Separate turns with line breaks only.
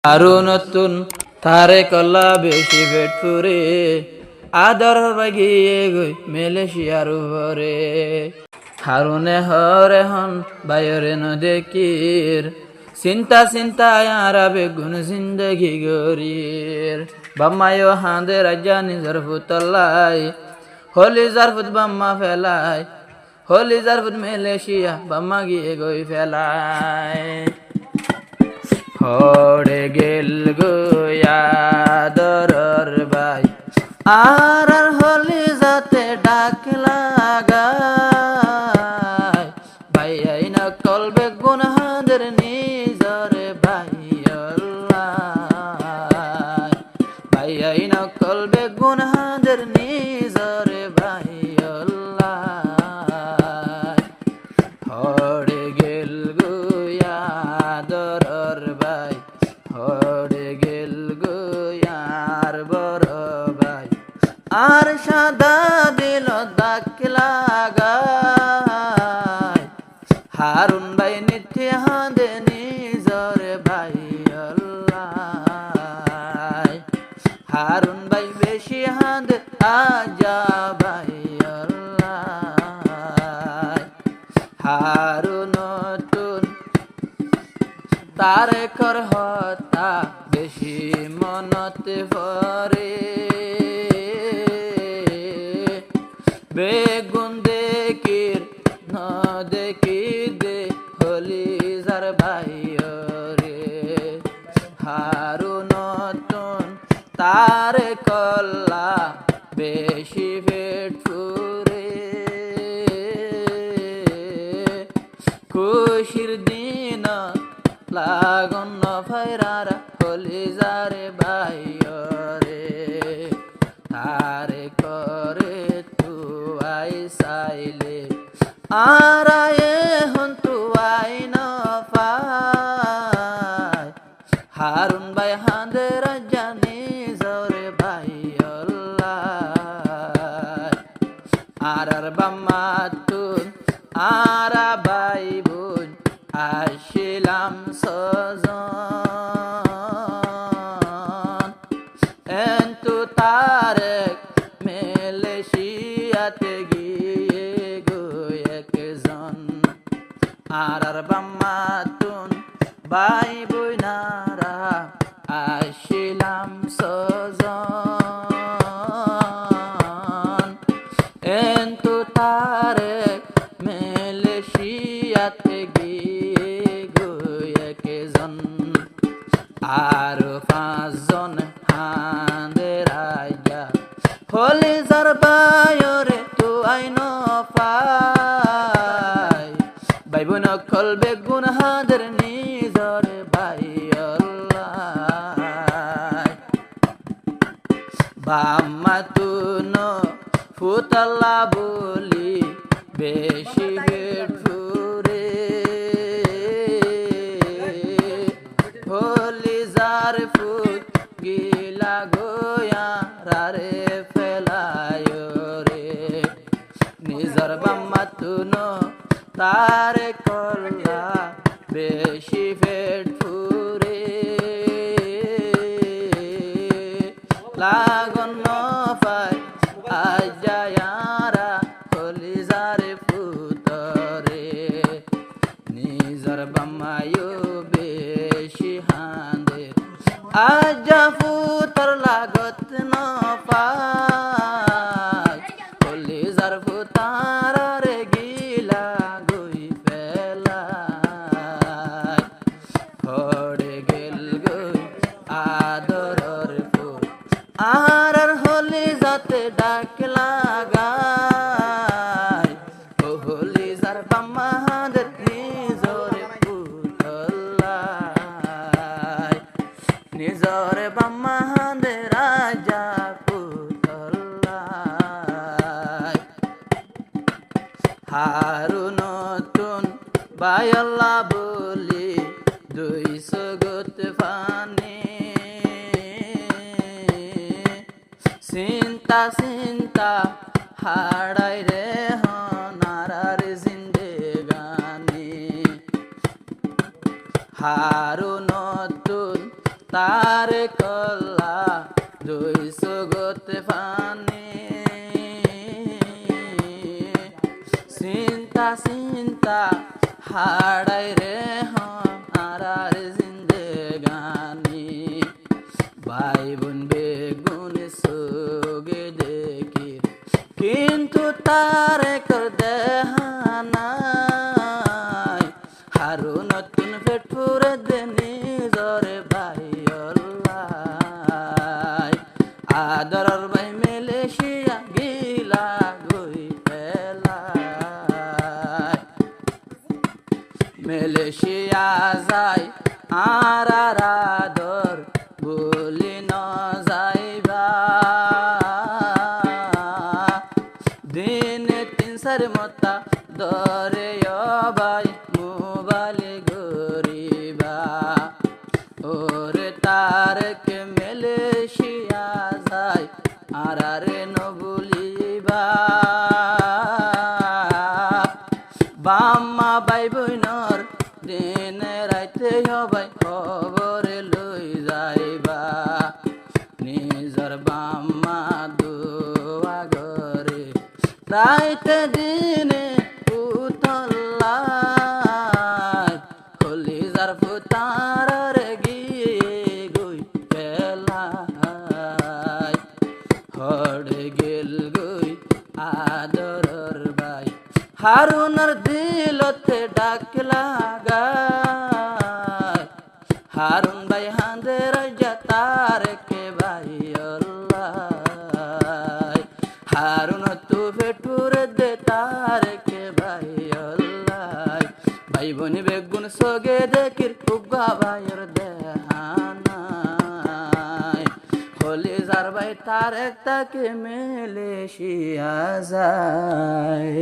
আরো নতুন তারে কল্লা বেশি পেট ফুরে আদর বাগিয়ে গই মেলেশিয়ার উপরে হারুনে হরে হন বায়রে ন দেখির চিন্তা চিন্তা আরা বেগুন জিন্দগি গরির বাম্মায়ো হাঁদে রাজা নিজর ফুতল্লাই হলি যার ফুত বাম্মা ফেলাই হলি যার ফুত মেলেশিয়া বাম্মা গিয়ে গই ফেলাই হড়ে গেল গোয়াদরর ভাই আর হলি যাতে ডাক লাগায় ভাই আই না কলবে গুনহাদের নিজরে ভাই আল্লাহ ভাই আই না কলবে গুনহাদের নিজরে ভাই আল্লাহ হড়ে গেল গোয়াদরর ভাই হড়ে গেল গোয়ার বড় ভাই আর সাদা দিল দাগ লাগায় হারুন ভাই নিত্যে হাঁদে নিজরে ভাই আল্লাহ হারুন ভাই বেশি হাঁদে আজা ভাই আল্লাহ হারুন নতুন তারে কর হতা বেশি মনতে পরে বেগুন দেখির ন দেখি দে হলি যার ভাই রে হারুন নতুন তারে কল্লা বেশি পেট ফুরে খুশির দিন লাগন ফাইরারা হলি যারে ভাই রে তারে করে তু আই চাইলে আর হন তু আই ন পাই হারুন ভাই হাঁদে রাজা নিজরে ভাই আল্লাহ আর বাম্মা তুন আরা ভাই বোন আসিলাম সজন এন্তু তারেক মেলেশিয়াতে গিয়ে গো একজন আর বাম্মা তুন ভাই বোনারা আসিলাম সজন এন্তু তারেক মেলেশিয়াতে গিয়ে গো একজন আর পাঁচজন হাঁদে রাজা হলি যার বায়রে তু আইন পাই ভাই বোন কল বেগুন হাঁদের নিজরে ভাই আল্লাহ বাম্মা তুন ফুতল্লা বলি বেশি পেট ফুরে হলি যার ফুট গিলা গোয়া রে ফেলায় রে নিজর বাম্মা তুন তারে কল্লা বেশি পেট ফুরে লাগন পায় আজায়ারা হলি যারে ফুতরে নিজর বাম্মায়ো বেশি হাঁদে আজা ফুতর লাগত ন পায় হলি যার ফুতারা রে গিলা গই ফেলায় হড়ে গেল গই আদরর ফুল আর হলি যাতে ডাক লাগায় ও হলি যার বাম্মা হাঁদের নিজরে ফুতল্লায় নিজরে বাম্মা হাঁদে রাজা ফুতল্লায় হারুন নতুন বায়ল্লা বলি 200 গত ফানে চিন্তা চিন্তা হাড়াই রে হনারার জিন্দেগানি হারুন নতুন তারে কল্লা দুই সুগতে পানি চিন্তা চিন্তা হাড়াই রে হারার জিন্দেগানি ভাই বোন বেগুন সুগে দেখি কিন্তু তারে কর দেহানাই হারু নতুন পেট পুরে দেনি জরে ভাই অল্লাই আদরর ভাই মেলেশিয়া গিলা গই পেলাই মেলেশিয়া যায় আর আদর ভুলি ন যাইবা দিনে 3-4 মতা দরে ভাই মোবাইল গরিবা ওরে তারকে মেলেশিয়া যায় আর ন ভুলিবা বাম্মা ভাই বইনর দিনে রাইতে হবাই খবরে লই যাইবা নিজর বাম্মা দোয়া গরে রাইতে দিনে পুতল্লাই কলিজার পুতার গিয়ে গই পেলাই হড়ে গেল গই আদরর ভাই হারুনার দিলতে ডাক লাগায় হারুন ভাই হাঁদে রাজা তারকে ভাই অল্লাই হারুন তু ফেটুর দে তারকে ভাই অল্লাই ভাই বোনি বেগুন সগে দেখির উগা ভাইয়ের দেহানাই হলি যার ভাই তারেক তাকে মেলেশিয়া যায়।